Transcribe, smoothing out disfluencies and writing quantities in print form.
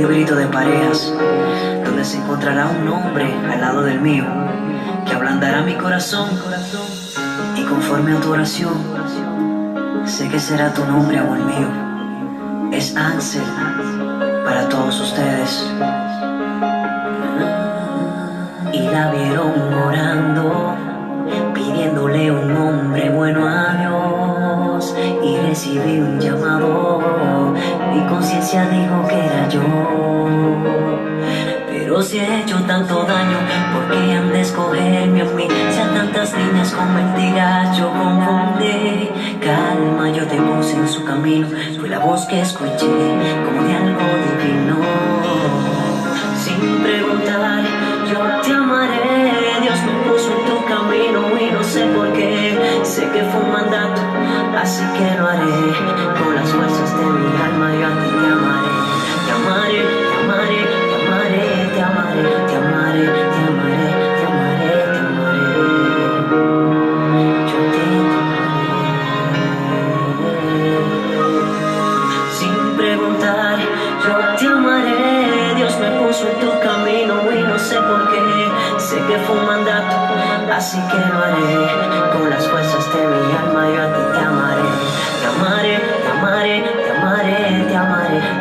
librito de parejas, donde se encontrará un nombre al lado del mío, que ablandará mi corazón. Y conforme a tu oración, sé que será tu nombre o el mío. Es Ansel para todos ustedes. Y la vieron orando, pidiéndole un nombre bueno a Dios. Y recibí un llamado, mi conciencia dijo que era yo. Pero si he hecho tanto daño, ¿por qué han de escogerme a mí? Si a tantas niñas con mentiras yo confundí. Calma, yo te puse en su camino, fue la voz que escuché como de algo divino. Sin preguntar, yo te amaré. Dios me puso en tu camino y no sé por qué. Sé que fue un mandato, así que lo haré. Con las fuerzas de mi alma yo a ti te amaré. Te amaré, te amaré, te amaré, te amaré, te amaré, te amaré, te amaré, te amaré. Yo te amaré. Sin preguntar, yo te amaré. Dios me puso en tu camino y no sé por qué. Sé que fue un mandato, así que lo haré. Con las fuerzas de mi alma yo a ti te amaré. Te amaré, te amaré, te amaré, te amaré.